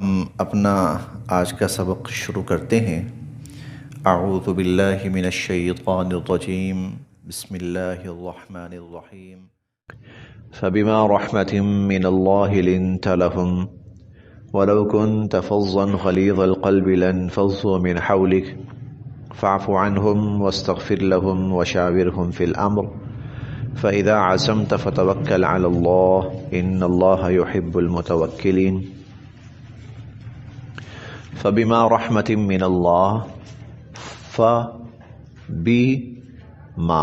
ہم اپنا آج کا سبق شروع کرتے ہیں۔ اعوذ باللہ من الشیطان الرجیم، بسم اللہ الرحمن الرحیم۔ فبما رحمة من اللہ لنت لهم ولو كنت فظا غلیظ القلب لانفضوا من حولك فاعف عنهم واستغفر لهم وشاورهم في الأمر فإذا عزمت فتوکل علی اللہ ان اللہ يحب المتوکلین۔ فبما رحمت من اللہ، بی ما،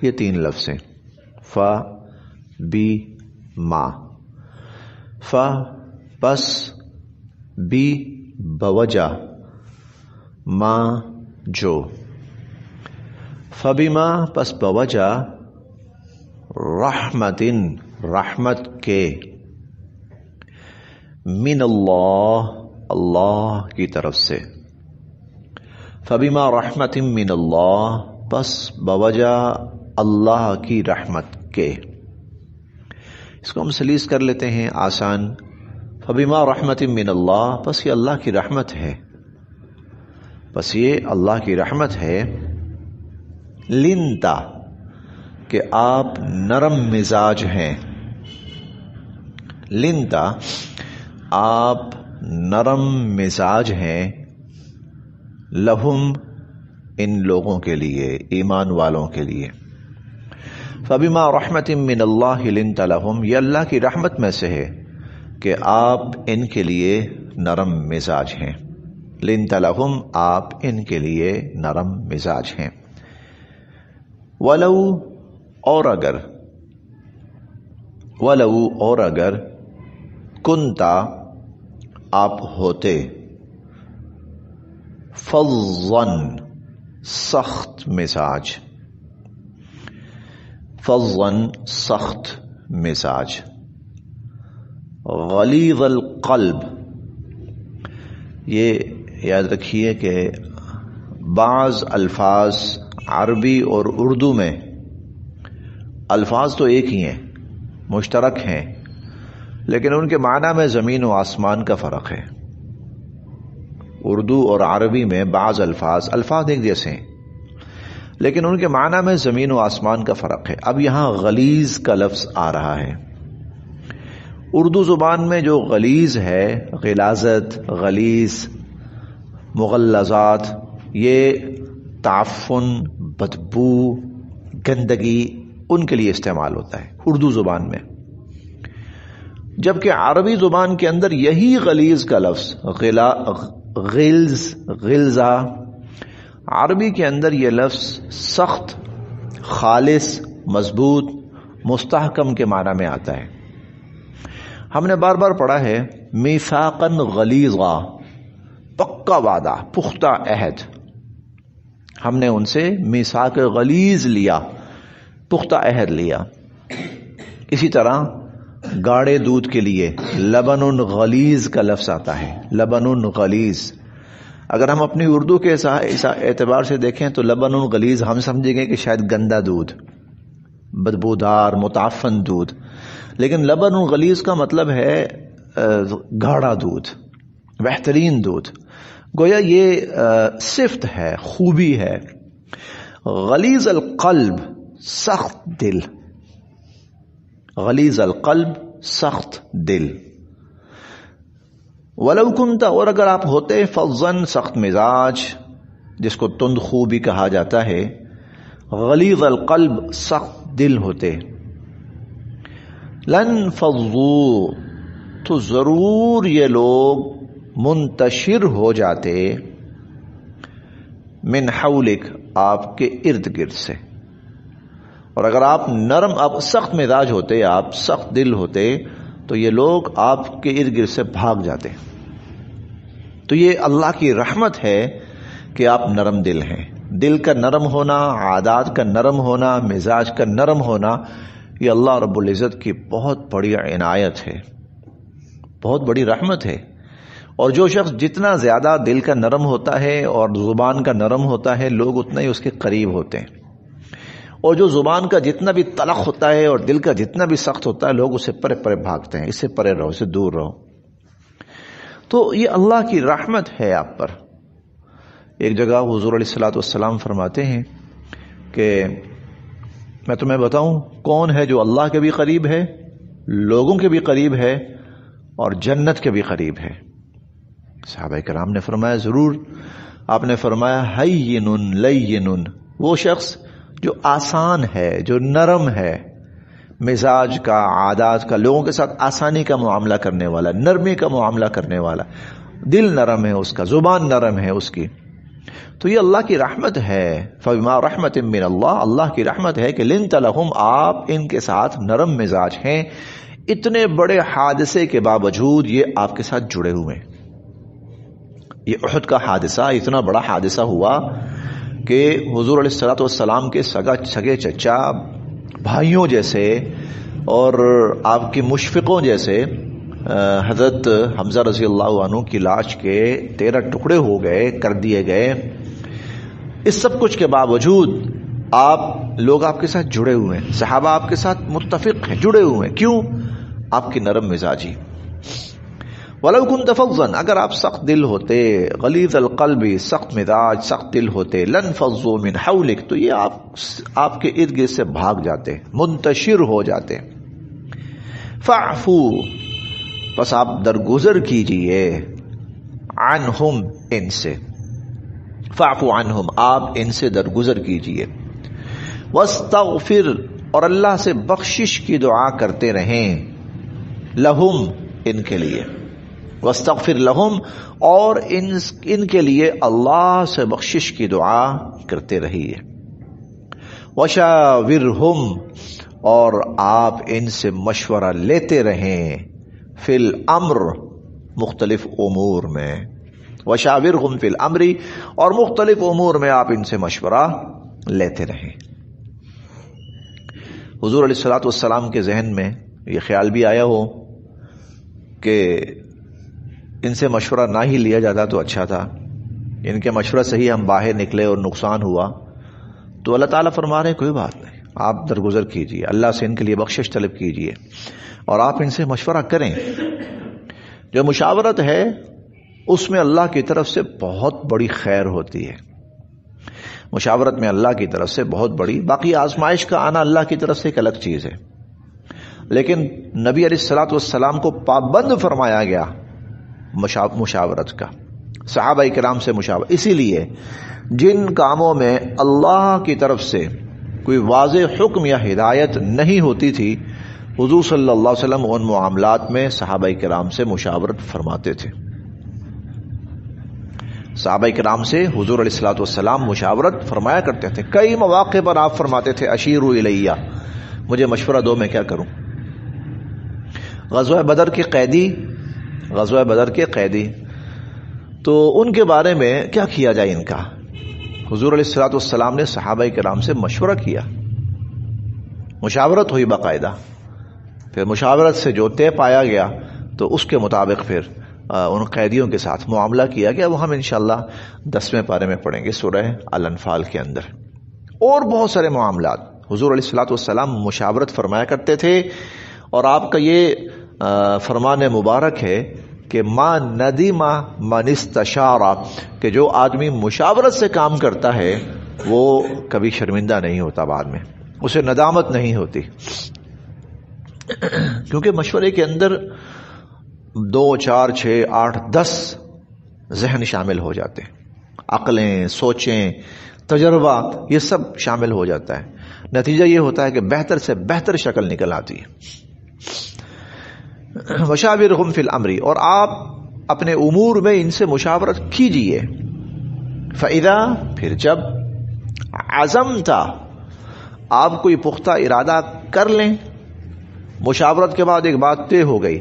یہ تین لفظ ہیں۔ بی ما، پس، بی بوجہ، ما جو، فبما پس بوجہ، رحمت کے، من اللہ اللہ کی طرف سے، فبما رحمت من اللہ پس بوجہ اللہ کی رحمت کے۔ اس کو ہم سلیس کر لیتے ہیں آسان۔ فبما رحمت من اللہ، پس یہ اللہ کی رحمت ہے، پس یہ اللہ کی رحمت ہے۔ لنتا، کہ آپ نرم مزاج ہیں، لنتا آپ نرم مزاج ہیں، لہم ان لوگوں کے لیے، ایمان والوں کے لیے۔ فبما رحمت من اللہ لنت لہم، یہ اللہ کی رحمت میں سے ہے کہ آپ ان کے لیے نرم مزاج ہیں۔ لنت لہم، آپ ان کے لیے نرم مزاج ہیں۔ ولو، اور اگر، ولو اور اگر، کنتا آپ ہوتے، فظاً سخت مزاج، فظاً سخت مزاج، غلیظ القلب، یہ یاد رکھیے کہ بعض الفاظ عربی اور اردو میں الفاظ تو ایک ہی ہیں، مشترک ہیں، لیکن ان کے معنی میں زمین و آسمان کا فرق ہے۔ اردو اور عربی میں بعض الفاظ ایک جیسے ہیں، لیکن ان کے معنی میں زمین و آسمان کا فرق ہے۔ اب یہاں غلیظ کا لفظ آ رہا ہے۔ اردو زبان میں جو غلیظ ہے، غلاظت، غلیظ، مغلظات، یہ تعفن، بدبو، گندگی، ان کے لیے استعمال ہوتا ہے اردو زبان میں، جبکہ عربی زبان کے اندر یہی غلیظ کا لفظ غلظ، غلظہ، عربی کے اندر یہ لفظ سخت، خالص، مضبوط، مستحکم کے معنی میں آتا ہے۔ ہم نے بار بار پڑھا ہے میثاقاً غلیظا، پکا وعدہ، پختہ عہد، ہم نے ان سے میثاق غلیظ لیا، پختہ عہد لیا۔ اسی طرح گاڑے دودھ کے لیے لبن غلیظ کا لفظ آتا ہے، لبن غلیظ۔ اگر ہم اپنی اردو کے اعتبار سے دیکھیں تو لبن غلیظ ہم سمجھیں گے کہ شاید گندا دودھ، بدبودار، متعفن دودھ، لیکن لبن غلیظ کا مطلب ہے گاڑا دودھ، بہترین دودھ، گویا یہ صفت ہے، خوبی ہے۔ غلیظ القلب، سخت دل، غلیظ القلب، سخت دل۔ ولو کنت، اور اگر آپ ہوتے، فظاً سخت مزاج، جس کو تند خو بھی کہا جاتا ہے، غلیظ القلب، سخت دل ہوتے، لن فضوا، تو ضرور یہ لوگ منتشر ہو جاتے، من حولک، آپ کے ارد گرد سے۔ اور اگر آپ نرم، آپ سخت مزاج ہوتے، آپ سخت دل ہوتے، تو یہ لوگ آپ کے ارد گرد سے بھاگ جاتے۔ تو یہ اللہ کی رحمت ہے کہ آپ نرم دل ہیں۔ دل کا نرم ہونا، عادات کا نرم ہونا، مزاج کا نرم ہونا، یہ اللہ رب العزت کی بہت بڑی عنایت ہے، بہت بڑی رحمت ہے۔ اور جو شخص جتنا زیادہ دل کا نرم ہوتا ہے اور زبان کا نرم ہوتا ہے، لوگ اتنا ہی اس کے قریب ہوتے ہیں، اور جو زبان کا جتنا بھی تلخ ہوتا ہے اور دل کا جتنا بھی سخت ہوتا ہے، لوگ اسے پرے پرے بھاگتے ہیں، اس سے پرے رہو، اس سے دور رہو۔ تو یہ اللہ کی رحمت ہے آپ پر. ایک جگہ حضور علیہ الصلوۃ والسلام فرماتے ہیں کہ میں تمہیں بتاؤں کون ہے جو اللہ کے بھی قریب ہے, لوگوں کے بھی قریب ہے, اور جنت کے بھی قریب ہے. صحابہ کرام نے فرمایا ضرور. آپ نے فرمایا ہین لین, وہ شخص جو آسان ہے, جو نرم ہے مزاج کا, عادات کا, لوگوں کے ساتھ آسانی کا معاملہ کرنے والا, نرمی کا معاملہ کرنے والا, دل نرم ہے اس کا, زبان نرم ہے اس کی, تو یہ اللہ کی رحمت ہے. فبما رحمت من اللہ, اللہ کی رحمت ہے کہ لنت لہم, آپ ان کے ساتھ نرم مزاج ہیں. اتنے بڑے حادثے کے باوجود یہ آپ کے ساتھ جڑے ہوئے. یہ احد کا حادثہ اتنا بڑا حادثہ ہوا کہ حضور علیہ الصلوۃ والسلام کے سگے چچا, بھائیوں جیسے اور آپ کے مشفقوں جیسے حضرت حمزہ رضی اللہ عنہ کی لاش کے 13 ٹکڑے ہو گئے, کر دیے گئے. اس سب کچھ کے باوجود لوگ آپ کے ساتھ جڑے ہوئے ہیں, صحابہ آپ کے ساتھ متفق ہیں, جڑے ہوئے ہیں. کیوں؟ آپ کی نرم مزاجی. وَلَوْ كُنْتَ فَظًّا, اگر آپ سخت دل ہوتے, غلیظ القلب, سخت مزاج, سخت دل ہوتے, لَنْفَضُّوا مِنْ حَوْلِكَ, تو یہ آپ کے ارد گرد سے بھاگ جاتے, منتشر ہو جاتے. فَاعْفُوا, بس آپ درگزر کیجئے, عنہم, ان سے. فَاعْفُوا عنہم, آپ ان سے درگزر کیجئے. وَاسْتَغْفِرْ, اور اللہ سے بخشش کی دعا کرتے رہیں, لہم, ان کے لیے. واستغفر لہم, اور ان کے لیے اللہ سے بخشش کی دعا کرتے رہیے. وشاورہم, اور آپ ان سے مشورہ لیتے رہیں, فی الامر, مختلف امور میں. وشاورہم فی الامر, اور مختلف امور میں آپ ان سے مشورہ لیتے رہیں. حضور علیہ الصلوۃ والسلام کے ذہن میں یہ خیال بھی آیا ہو کہ ان سے مشورہ نہ ہی لیا جاتا تو اچھا تھا, ان کے مشورہ سے ہی ہم باہر نکلے اور نقصان ہوا. تو اللہ تعالیٰ فرما رہے کوئی بات نہیں, آپ درگزر کیجئے, اللہ سے ان کے لیے بخشش طلب کیجئے, اور آپ ان سے مشورہ کریں. جو مشاورت ہے اس میں اللہ کی طرف سے بہت بڑی خیر ہوتی ہے. مشاورت میں اللہ کی طرف سے بہت بڑی, باقی آزمائش کا آنا اللہ کی طرف سے ایک الگ چیز ہے, لیکن نبی علیہ الصلوۃ والسلام کو پابند فرمایا گیا مشاورت کا, صحابہ کرام سے مشاورت. اسی لیے جن کاموں میں اللہ کی طرف سے کوئی واضح حکم یا ہدایت نہیں ہوتی تھی, حضور صلی اللہ علیہ وسلم ان معاملات میں صحابہ کرام سے مشاورت فرماتے تھے. صحابہ کرام سے حضور علیہ الصلوۃ والسلام مشاورت فرمایا کرتے تھے. کئی مواقع پر آپ فرماتے تھے اشیروا الیہ, مجھے مشورہ دو, میں کیا کروں. غزوہ بدر کے قیدی, تو ان کے بارے میں کیا کیا جائے ان کا. حضور علیہ الصلوۃ والسلام نے صحابہ کرام سے مشورہ کیا, مشاورت ہوئی باقاعدہ. پھر مشاورت سے جو طے پایا گیا تو اس کے مطابق پھر ان قیدیوں کے ساتھ معاملہ کیا گیا. وہ ہم انشاءاللہ 10ویں پارے میں پڑھیں گے سورہ الانفال کے اندر. اور بہت سارے معاملات حضور علیہ الصلوۃ والسلام مشاورت فرمایا کرتے تھے. اور آپ کا یہ فرمان مبارک ہے کہ ما ندیم من استشار, کہ جو آدمی مشاورت سے کام کرتا ہے وہ کبھی شرمندہ نہیں ہوتا, بعد میں اسے ندامت نہیں ہوتی. کیونکہ مشورے کے اندر 2 4 6 8 10 ذہن شامل ہو جاتے ہیں, عقلیں, سوچیں, تجربات, یہ سب شامل ہو جاتا ہے. نتیجہ یہ ہوتا ہے کہ بہتر سے بہتر شکل نکل آتی ہے. وشاورہم فی الامر, اور آپ اپنے امور میں ان سے مشاورت کیجئے. فَإِذَا, پھر جب, عزمت, آپ کوئی پختہ ارادہ کر لیں, مشاورت کے بعد ایک بات طے ہو گئی,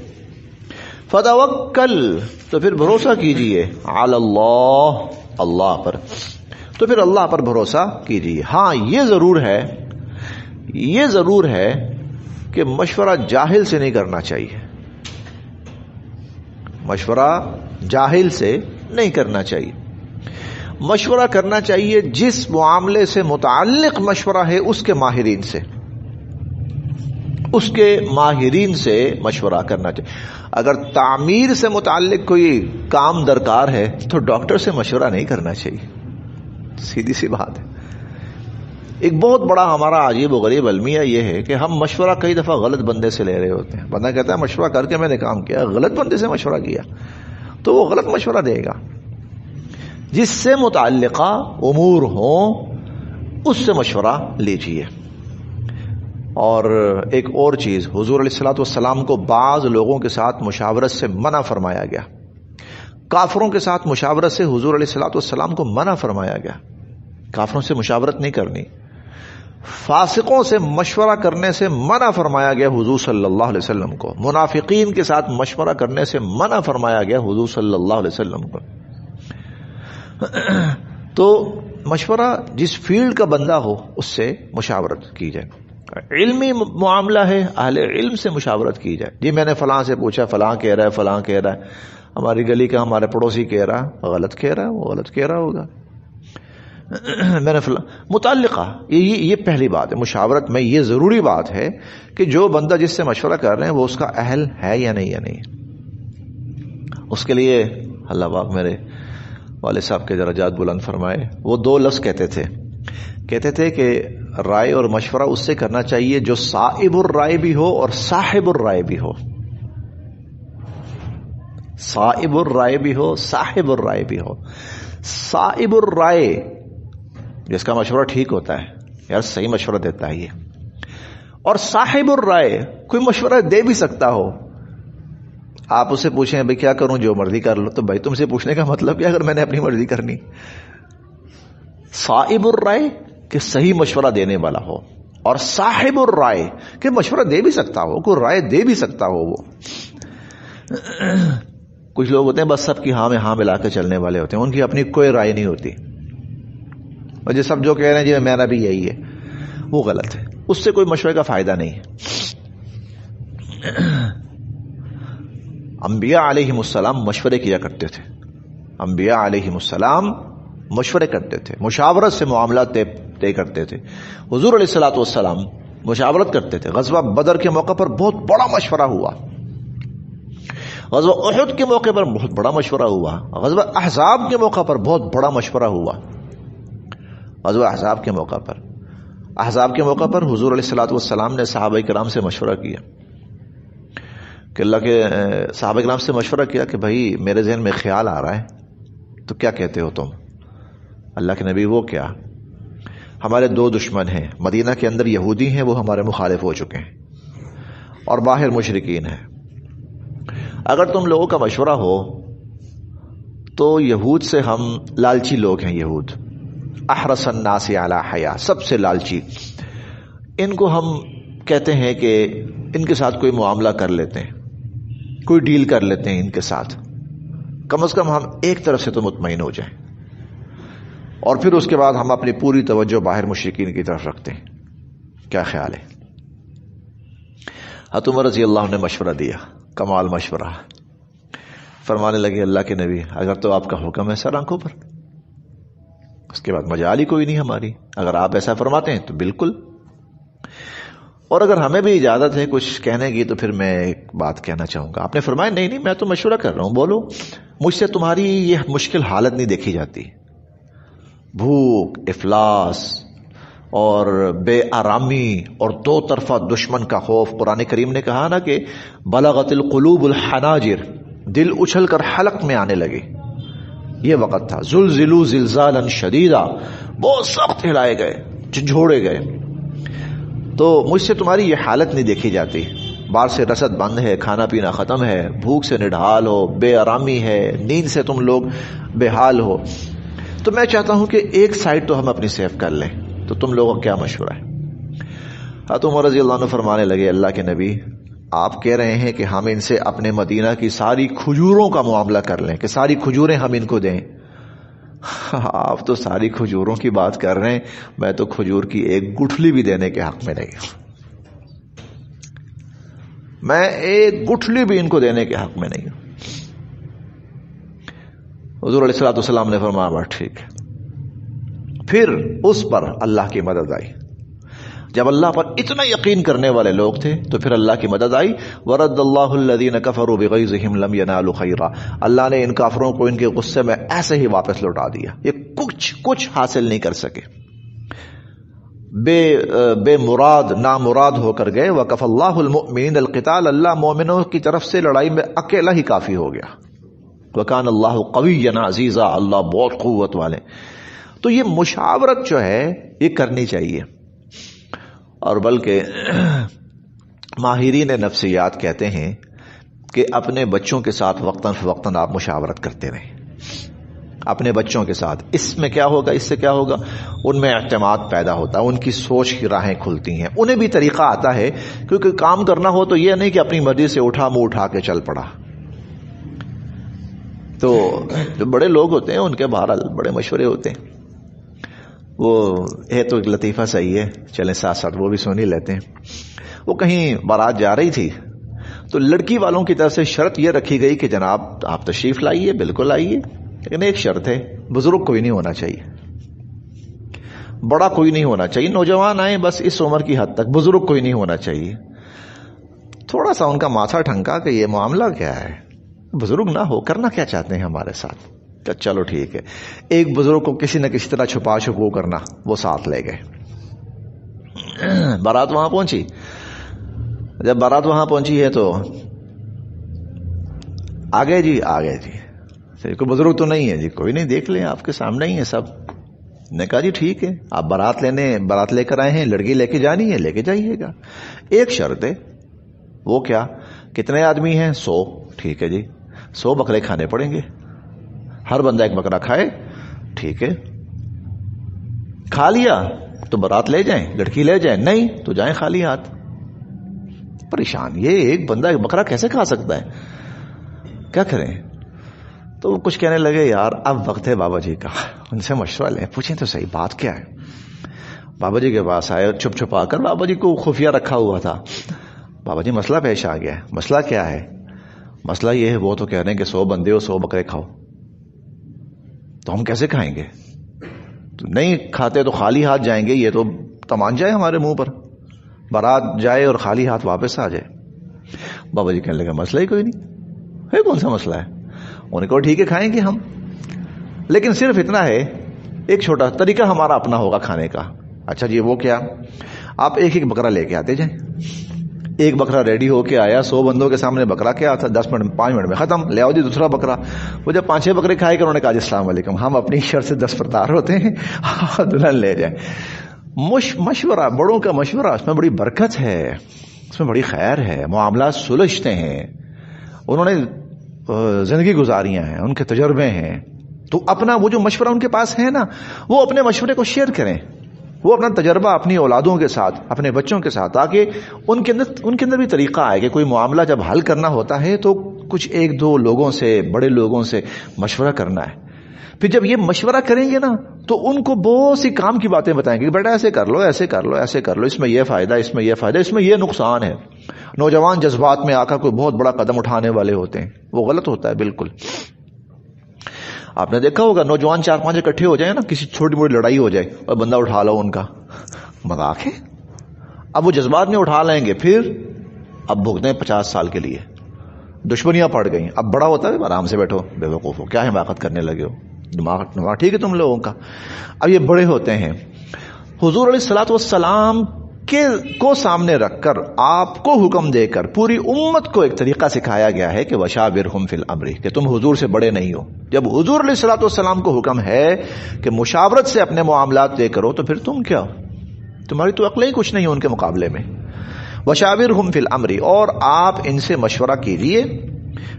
فتوکل, تو پھر بھروسہ کیجئے, علی اللہ, اللہ پر, تو پھر اللہ پر بھروسہ کیجئے. ہاں یہ ضرور ہے کہ مشورہ جاہل سے نہیں کرنا چاہیے, مشورہ جاہل سے نہیں کرنا چاہیے. مشورہ کرنا چاہیے جس معاملے سے متعلق مشورہ ہے اس کے ماہرین سے, اس کے ماہرین سے مشورہ کرنا چاہیے. اگر تعمیر سے متعلق کوئی کام درکار ہے تو ڈاکٹر سے مشورہ نہیں کرنا چاہیے. سیدھی سی بات ہے. ایک بہت بڑا ہمارا عجیب و غریب المیہ یہ ہے کہ ہم مشورہ کئی دفعہ غلط بندے سے لے رہے ہوتے ہیں. بندہ کہتا ہے مشورہ کر کے میں نے کام کیا, غلط بندے سے مشورہ کیا تو وہ غلط مشورہ دے گا. جس سے متعلقہ امور ہوں اس سے مشورہ لیجیے. اور ایک اور چیز, حضور علیہ الصلوۃ والسلام کو بعض لوگوں کے ساتھ مشاورت سے منع فرمایا گیا. کافروں کے ساتھ مشاورت سے حضور علیہ الصلوۃ والسلام کو منع فرمایا گیا. کافروں سے مشاورت نہیں کرنی. فاسقوں سے مشورہ کرنے سے منع فرمایا گیا حضور صلی اللہ علیہ وسلم کو. منافقین کے ساتھ مشورہ کرنے سے منع فرمایا گیا حضور صلی اللہ علیہ وسلم کو. تو مشورہ جس فیلڈ کا بندہ ہو اس سے مشاورت کی جائے. علمی معاملہ ہے, اہل علم سے مشاورت کی جائے. جی میں نے فلاں سے پوچھا, فلاں کہہ رہا ہے, فلاں کہہ رہا ہے, ہماری گلی کا ہمارے پڑوسی کہہ رہا ہے, غلط کہہ رہا ہے, وہ غلط کہہ رہا ہوگا. میں نے متعلقہ یہ پہلی بات ہے. مشاورت میں یہ ضروری بات ہے کہ جو بندہ جس سے مشورہ کر رہے ہیں وہ اس کا اہل ہے یا نہیں. اس کے لیے اللہ پاک میرے والد صاحب کے درجات بلند فرمائے, وہ دو لفظ کہتے تھے کہ رائے اور مشورہ اس سے کرنا چاہیے جو صاحب الرائے بھی ہو اور صاحب الرائے بھی ہو. صاحب الرائے بھی ہو, صاحب الرائے بھی ہو. صاحب الرائے جس کا مشورہ ٹھیک ہوتا ہے, یار صحیح مشورہ دیتا ہے یہ. اور صاحب الرائے کوئی مشورہ دے بھی سکتا ہو. آپ اسے پوچھیں بھائی کیا کروں, جو مرضی کر لو, تو بھائی تم سے پوچھنے کا مطلب کیا اگر میں نے اپنی مرضی کرنی. صاحب الرائے کہ صحیح مشورہ دینے والا ہو, اور صاحب الرائے کہ مشورہ دے بھی سکتا ہو, کوئی رائے دے بھی سکتا ہو. وہ کچھ لوگ ہوتے ہیں بس سب کی ہاں میں ہاں ملا کے چلنے والے ہوتے ہیں, ان کی اپنی کوئی رائے نہیں ہوتی. اور جو سب جو کہہ رہے ہیں جی میرا بھی یہی ہے, وہ غلط ہے. اس سے کوئی مشورے کا فائدہ نہیں ہے. انبیاء علیہم السلام مشورے کیا کرتے تھے. انبیاء علیہم السلام مشورے کرتے تھے, مشاورت سے معاملات طے کرتے تھے. حضور علیہ الصلوۃ والسلام مشاورت کرتے تھے. غزوہ بدر کے موقع پر بہت بڑا مشورہ ہوا. غزوہ احد کے موقع پر بہت بڑا مشورہ ہوا. غزوہ احزاب کے موقع پر بہت بڑا مشورہ ہوا. غزوہ احزاب کے موقع پر حضور علیہ الصلوۃ والسلام نے صحابہ کرام سے مشورہ کیا کہ اللہ کے صحابہ کرام سے مشورہ کیا کہ بھائی میرے ذہن میں خیال آ رہا ہے, تو کیا کہتے ہو تم؟ اللہ کے نبی وہ کیا, ہمارے دو دشمن ہیں, مدینہ کے اندر یہودی ہیں وہ ہمارے مخالف ہو چکے ہیں, اور باہر مشرکین ہیں. اگر تم لوگوں کا مشورہ ہو تو یہود سے ہم لالچی لوگ ہیں. یہود احرص الناس علی حیا, سب سے لالچی. ان کو ہم کہتے ہیں کہ ان کے ساتھ کوئی معاملہ کر لیتے ہیں, کوئی ڈیل کر لیتے ہیں ان کے ساتھ, کم از کم ہم ایک طرف سے تو مطمئن ہو جائیں, اور پھر اس کے بعد ہم اپنی پوری توجہ باہر مشرکین کی طرف رکھتے ہیں. کیا خیال ہے؟ حضرت عمر رضی اللہ عنہ نے مشورہ دیا, کمال مشورہ. فرمانے لگے اللہ کے نبی اگر تو آپ کا حکم ہے سر آنکھوں پر, اس کے بعد مجال ہی کوئی نہیں ہماری. اگر آپ ایسا فرماتے ہیں تو بالکل, اور اگر ہمیں بھی اجازت ہے کچھ کہنے کی تو پھر میں ایک بات کہنا چاہوں گا. آپ نے فرمایا نہیں میں تو مشورہ کر رہا ہوں, بولو. مجھ سے تمہاری یہ مشکل حالت نہیں دیکھی جاتی, بھوک, افلاس اور بے آرامی اور دو طرفہ دشمن کا خوف. قرآن کریم نے کہا نا کہ بلغت القلوب الحناجر, دل اچھل کر حلق میں آنے لگے. یہ وقت تھا. زلزلوا زلزالا شدیدا, بہت سخت ہلائے گئے, جھنجھوڑے گئے. تو مجھ سے تمہاری یہ حالت نہیں دیکھی جاتی. باہر سے رسد بند ہے, کھانا پینا ختم ہے, بھوک سے نڈھال ہو, بے آرامی ہے, نیند سے تم لوگ بے حال ہو. تو میں چاہتا ہوں کہ ایک سائڈ تو ہم اپنی سیف کر لیں. تو تم لوگوں کا کیا مشورہ ہے؟ حضرت عمر رضی اللہ عنہ فرمانے لگے اللہ کے نبی آپ کہہ رہے ہیں کہ ہم ان سے اپنے مدینہ کی ساری کھجوروں کا معاملہ کر لیں, کہ ساری کھجوریں ہم ان کو دیں. آپ تو ساری کھجوروں کی بات کر رہے ہیں, میں تو کھجور کی ایک گٹھلی بھی دینے کے حق میں نہیں ہوں. میں ایک گٹھلی بھی ان کو دینے کے حق میں نہیں ہوں. حضور علیہ الصلوۃ والسلام نے فرمایا بس ٹھیک ہے. پھر اس پر اللہ کی مدد آئی. جب اللہ پر اتنا یقین کرنے والے لوگ تھے تو پھر اللہ کی مدد آئی. ورد اللہ الذین کفروا بغیظہم لم ینالوا خیرا. اللہ نے ان کافروں کو ان کے غصے میں ایسے ہی واپس لوٹا دیا. یہ کچھ حاصل نہیں کر سکے, بے مراد نامراد ہو کر گئے. وکف اللہ المؤمنین القتال. اللہ مومنوں کی طرف سے لڑائی میں اکیلا ہی کافی ہو گیا. وکان اللہ قویا عزیزا. اللہ بہت قوت والے. تو یہ مشاورت جو ہے یہ کرنی چاہیے, اور بلکہ ماہرین نفسیات کہتے ہیں کہ اپنے بچوں کے ساتھ وقتاً فوقتاً آپ مشاورت کرتے رہیں اپنے بچوں کے ساتھ. اس میں کیا ہوگا, اس سے کیا ہوگا, ان میں اعتماد پیدا ہوتا ہے, ان کی سوچ کی راہیں کھلتی ہیں, انہیں بھی طریقہ آتا ہے. کیونکہ کام کرنا ہو تو یہ نہیں کہ اپنی مرضی سے اٹھا منہ اٹھا کے چل پڑا. تو جو بڑے لوگ ہوتے ہیں ان کے بہرحال بڑے مشورے ہوتے ہیں. وہ ہے تو ایک لطیفہ صحیح ہے, چلیں ساتھ ساتھ وہ بھی سن ہی لیتے ہیں. وہ کہیں بارات جا رہی تھی تو لڑکی والوں کی طرف سے شرط یہ رکھی گئی کہ جناب آپ تشریف لائیے, بالکل آئیے, لیکن ایک شرط ہے, بزرگ کوئی نہیں ہونا چاہیے, بڑا کوئی نہیں ہونا چاہیے, نوجوان آئے بس اس عمر کی حد تک, بزرگ کوئی نہیں ہونا چاہیے. تھوڑا سا ان کا ماتھا ٹھنکا کہ یہ معاملہ کیا ہے, بزرگ نہ ہو, کرنا کیا چاہتے ہیں ہمارے ساتھ. چلو ٹھیک ہے. ایک بزرگ کو کسی نہ کسی طرح چھپا چھپو کرنا, وہ ساتھ لے گئے. بارات وہاں پہنچی. جب بارات وہاں پہنچی ہے تو آگے جی کوئی بزرگ تو نہیں ہے جی, کوئی نہیں, دیکھ لیں آپ کے سامنے ہی ہے سب. نے کہا جی ٹھیک ہے, آپ بارات لے کر آئے ہیں, لڑکی لے کے جانی ہے, لے کے جائیے گا. ایک شرط ہے. وہ کیا, کتنے آدمی ہیں, 100. ٹھیک ہے جی, 100 بکرے کھانے پڑیں گے, ہر بندہ ایک بکرا کھائے. ٹھیک ہے, کھا لیا تو بارات لے جائیں, لڑکی لے جائیں, نہیں تو جائیں خالی ہاتھ. پریشان, یہ ایک بندہ ایک بکرا کیسے کھا سکتا ہے, کیا کریں. تو وہ کچھ کہنے لگے, یار اب وقت ہے بابا جی کا, ان سے مشورہ لیں, پوچھیں تو صحیح بات کیا ہے. بابا جی کے پاس آئے, چھپ چھپا کر, بابا جی کو خفیہ رکھا ہوا تھا. بابا جی مسئلہ پیش آ گیا ہے. مسئلہ کیا ہے؟ مسئلہ یہ ہے, وہ تو کہہ رہے ہیں کہ 100 بندے ہو 100 بکرے کھاؤ, تو ہم کیسے کھائیں گے. تو نہیں کھاتے تو خالی ہاتھ جائیں گے, یہ تو تمان جائے ہمارے منہ پر, بارات جائے اور خالی ہاتھ واپس آ جائے. بابا جی کہنے لگے مسئلہ ہی کوئی نہیں ہے, کون سا مسئلہ ہے. انہوں نے کہا ٹھیک ہے کھائیں گے ہم, لیکن صرف اتنا ہے, ایک چھوٹا طریقہ ہمارا اپنا ہوگا کھانے کا. اچھا جی, وہ کیا, آپ ایک ایک بکرا لے کے آتے جائیں. ایک بکرا ریڈی ہو کے آیا, 100 بندوں کے سامنے بکرا کیا تھا, 10 منٹ 5 منٹ میں ختم, لے آؤ جی دوسرا بکرا. وہ جب 5-6 بکرے کھائے کہ انہوں نے کہا جی السلام علیکم, ہم اپنی شرط سے دستبردار ہوتے ہیں, دلہن لے جائیں. مشورہ, بڑوں کا مشورہ, اس میں بڑی برکت ہے, اس میں بڑی خیر ہے, معاملات سلجھتے ہیں. انہوں نے زندگی گزاریاں ہیں, ان کے تجربے ہیں, تو اپنا وہ جو مشورہ ان کے پاس ہے نا, وہ اپنے مشورے کو شیئر کریں. وہ اپنا تجربہ اپنی اولادوں کے ساتھ, اپنے بچوں کے ساتھ, تاکہ ان کے اندر بھی طریقہ آئے کہ کوئی معاملہ جب حل کرنا ہوتا ہے تو کچھ 1-2 لوگوں سے, بڑے لوگوں سے مشورہ کرنا ہے. پھر جب یہ مشورہ کریں گے نا تو ان کو بہت سی کام کی باتیں بتائیں گے کہ بیٹا ایسے کر لو, ایسے کر لو, ایسے کر لو, اس میں یہ فائدہ, اس میں یہ فائدہ, اس میں یہ نقصان ہے. نوجوان جذبات میں آ کر کوئی بہت بڑا قدم اٹھانے والے ہوتے ہیں, وہ غلط ہوتا ہے بالکل. آپ نے دیکھا ہوگا نوجوان 4-5 اکٹھے ہو جائیں نا, کسی چھوٹی موٹی لڑائی ہو جائے اور بندہ اٹھا لو ان کا, مذاق ہے. اب وہ جذبات میں اٹھا لیں گے, پھر اب بھگتے ہیں 50 سال کے لیے, دشمنیاں پڑ گئیں. اب بڑا ہوتا ہے, آرام سے بیٹھو, بے وقوف ہو, کیا حماقت کرنے لگے ہو, دماغ ٹھیک ہے تم لوگوں کا. اب یہ بڑے ہوتے ہیں. حضور علیہ الصلوۃ والسلام کو سامنے رکھ کر, آپ کو حکم دے کر پوری امت کو ایک طریقہ سکھایا گیا ہے کہ وشاورہم فی الامر, کہ تم حضور سے بڑے نہیں ہو. جب حضور علیہ الصلوۃ والسلام کو حکم ہے کہ مشاورت سے اپنے معاملات طے کرو, تو پھر تم کیا, تمہاری تو عقلیں ہی کچھ نہیں ہے ان کے مقابلے میں. وشاورہم فی الامر, اور آپ ان سے مشورہ کیجیے.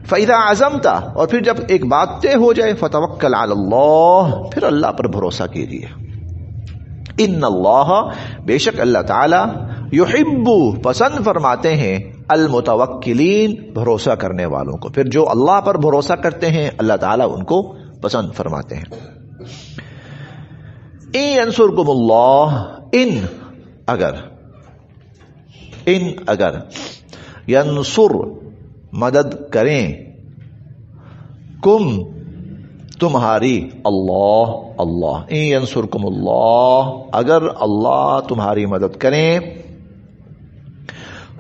فاذا عزمت, اور پھر جب ایک بات طے ہو جائے, فتوکل علی اللہ, پھر اللہ پر بھروسہ کیجیے. ان اللہ, بے شک اللہ تعالی, یحب, پسند فرماتے ہیں, المتوکلین, بھروسہ کرنے والوں کو. پھر جو اللہ پر بھروسہ کرتے ہیں اللہ تعالیٰ ان کو پسند فرماتے ہیں. ان ینصرکم اللہ, اگر ینصر, مدد کریں, کم, تمہاری اللہ اللہ ان ینصرکم اللہ اگر اللہ تمہاری مدد کریں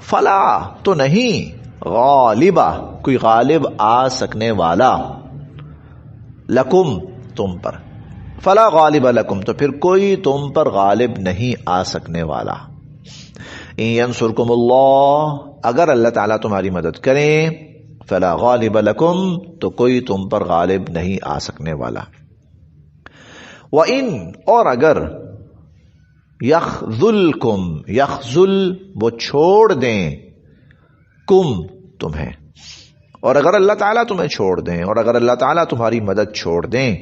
فلا تو نہیں غالبہ کوئی غالب آ سکنے والا لکم تم پر فلا غالب لکم تو پھر کوئی تم پر غالب نہیں آ سکنے والا ان ینصرکم اللہ اگر اللہ تعالیٰ تمہاری مدد کریں فلا غالب لکم تو کوئی تم پر غالب نہیں آ سکنے والا وَإِن اور اگر یخذلکم یخذل وہ چھوڑ دیں کم تمہیں اور اگر اللہ تعالیٰ تمہیں چھوڑ دیں اور اگر اللہ تعالیٰ تمہاری مدد چھوڑ دیں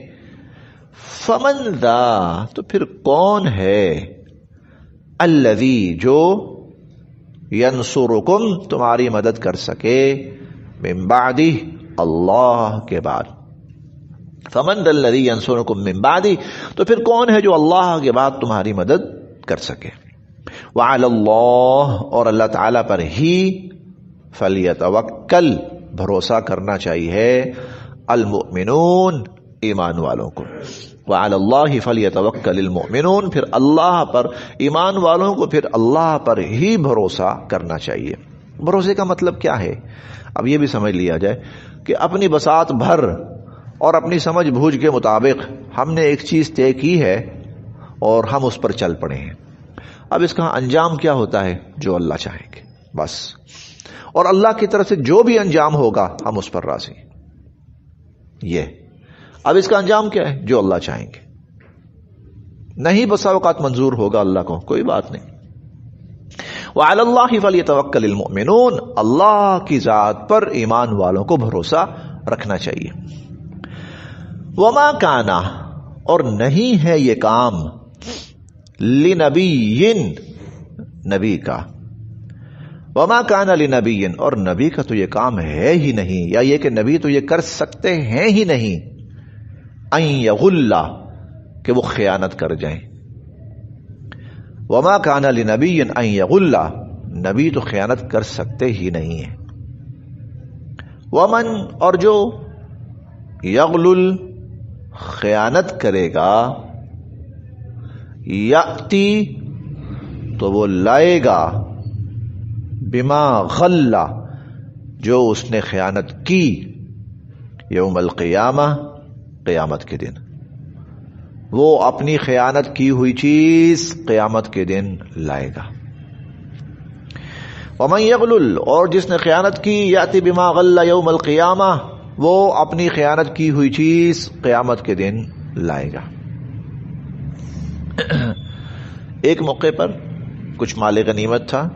فمن ذا تو پھر کون ہے الذی جو ینصرکم تمہاری مدد کر سکے من بعدہ اللہ کے بعد فمن ذا الذی ینصرکم من بعدہ تو پھر کون ہے جو اللہ کے بعد تمہاری مدد کر سکے وعلی اللہ اور اللہ تعالیٰ پر ہی فلیتوکل بھروسہ کرنا چاہیے المؤمنون ایمان والوں کو وعلی اللہ فلیتوکل المؤمنون پھر اللہ پر ایمان والوں کو پھر اللہ پر ہی بھروسہ کرنا چاہیے بھروسے کا مطلب کیا ہے اب یہ بھی سمجھ لیا جائے کہ اپنی بساط بھر اور اپنی سمجھ بوجھ کے مطابق ہم نے ایک چیز طے کی ہے اور ہم اس پر چل پڑے ہیں اب اس کا انجام کیا ہوتا ہے جو اللہ چاہیں گے بس اور اللہ کی طرف سے جو بھی انجام ہوگا ہم اس پر راضی یہ اب اس کا انجام کیا ہے جو اللہ چاہیں گے نہیں بسا اوقات منظور ہوگا اللہ کو کوئی بات نہیں وعلی اللہ فلیتوکل المؤمنون اللہ کی ذات پر ایمان والوں کو بھروسہ رکھنا چاہیے وما کانا اور نہیں ہے یہ کام لنبی نبی کا وما کانا لنبی اور نبی کا تو یہ کام ہے ہی نہیں یا یہ کہ نبی تو یہ کر سکتے ہیں ہی نہیں ان یغل کہ وہ خیانت کر جائیں وما کانا لنبی ان یغل نبی تو خیانت کر سکتے ہی نہیں ہے ومن اور جو یغلل خیانت کرے گا یاتی تو وہ لائے گا بما غل جو اس نے خیانت کی یوم القیامہ قیامت کے دن وہ اپنی خیانت کی ہوئی چیز قیامت کے دن لائے گا ومن یغلل اور جس نے خیانت کی یاتی بما غل یوم القیامہ وہ اپنی خیانت کی ہوئی چیز قیامت کے دن لائے گا ایک موقع پر کچھ مال غنیمت تھا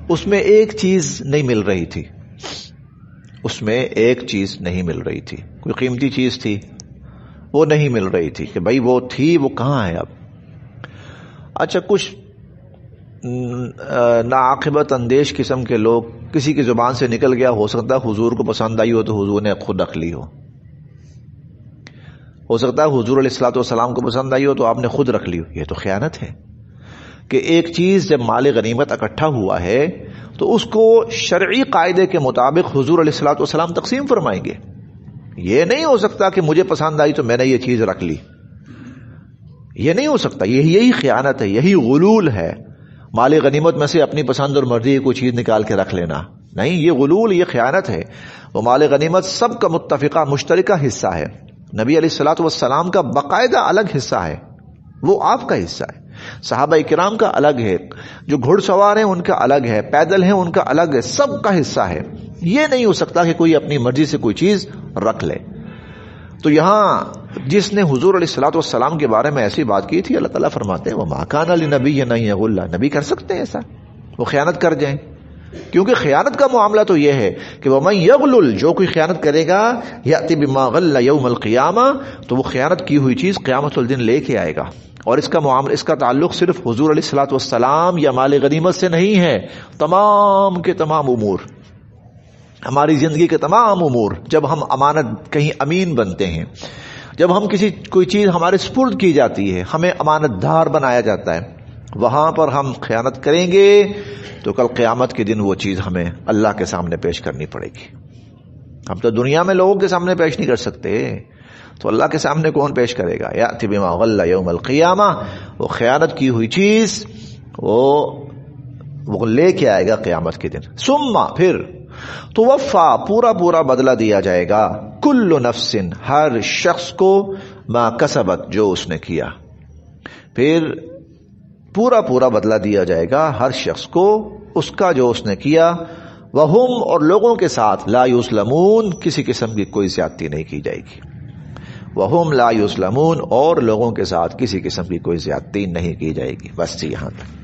اس میں ایک چیز نہیں مل رہی تھی اس میں ایک چیز نہیں مل رہی تھی کوئی قیمتی چیز تھی وہ نہیں مل رہی تھی کہ بھائی وہ تھی وہ کہاں ہے اب اچھا کچھ ناعاقبت اندیش قسم کے لوگ کسی کی زبان سے نکل گیا ہو سکتا ہے حضور کو پسند آئی ہو تو حضور نے خود رکھ لی ہو سکتا ہے حضور علیہ الصلوۃ والسلام کو پسند آئی ہو تو آپ نے خود رکھ لی ہو یہ تو خیانت ہے کہ ایک چیز جب مال غنیمت اکٹھا ہوا ہے تو اس کو شرعی قاعدے کے مطابق حضور علیہ الصلوۃ والسلام تقسیم فرمائیں گے یہ نہیں ہو سکتا کہ مجھے پسند آئی تو میں نے یہ چیز رکھ لی یہ نہیں ہو سکتا یہی خیانت ہے یہی غلول ہے مال غنیمت میں سے اپنی پسند اور مرضی کی کوئی چیز نکال کے رکھ لینا نہیں یہ غلول یہ خیانت ہے وہ مال غنیمت سب کا متفقہ مشترکہ حصہ ہے نبی علیہ الصلوۃ والسلام کا باقاعدہ الگ حصہ ہے وہ آپ کا حصہ ہے صحابہ کرام کا الگ ہے جو گھڑ سوار ہیں ان کا الگ ہے پیدل ہیں ان کا الگ ہے سب کا حصہ ہے یہ نہیں ہو سکتا کہ کوئی اپنی مرضی سے کوئی چیز رکھ لے تو یہاں جس نے حضور علیہ الصلوۃ والسلام کے بارے میں ایسی بات کی تھی اللہ تعالیٰ فرماتے ہیں وما کان لنبی ان یغل نبی کر سکتے ہیں ایسا وہ خیانت کر جائیں کیونکہ خیانت کا معاملہ تو یہ ہے کہ ومن یغلل جو کوئی خیانت کرے گا یاتی بما غل یوم القیامہ تو وہ خیانت کی ہوئی چیز قیامت الدن لے کے آئے گا اور اس کا معاملہ اس کا تعلق صرف حضور علیہ الصلوۃ والسلام یا مال غنیمت سے نہیں ہے تمام کے تمام امور ہماری زندگی کے تمام امور جب ہم امانت کہیں امین بنتے ہیں جب ہم کوئی چیز ہمارے سپرد کی جاتی ہے ہمیں امانت دار بنایا جاتا ہے وہاں پر ہم خیانت کریں گے تو کل قیامت کے دن وہ چیز ہمیں اللہ کے سامنے پیش کرنی پڑے گی ہم تو دنیا میں لوگوں کے سامنے پیش نہیں کر سکتے، تو اللہ کے سامنے کون پیش کرے گا؟ یأتی بما غل یوم القیامہ، وہ خیانت کی ہوئی چیز وہ لے کے آئے گا قیامت کے دن. ثم پھر توفا پورا بدلہ دیا جائے گا، کل نفس ہر شخص کو، ما کسبت جو اس نے کیا. پھر پورا بدلہ دیا جائے گا ہر شخص کو اس کا جو اس نے کیا. وہم اور لوگوں کے ساتھ لا یظلمون کسی قسم کی کوئی زیادتی نہیں کی جائے گی. وہم لا یظلمون اور لوگوں کے ساتھ کسی قسم کی کوئی زیادتی نہیں کی جائے گی. بس یہاں تک.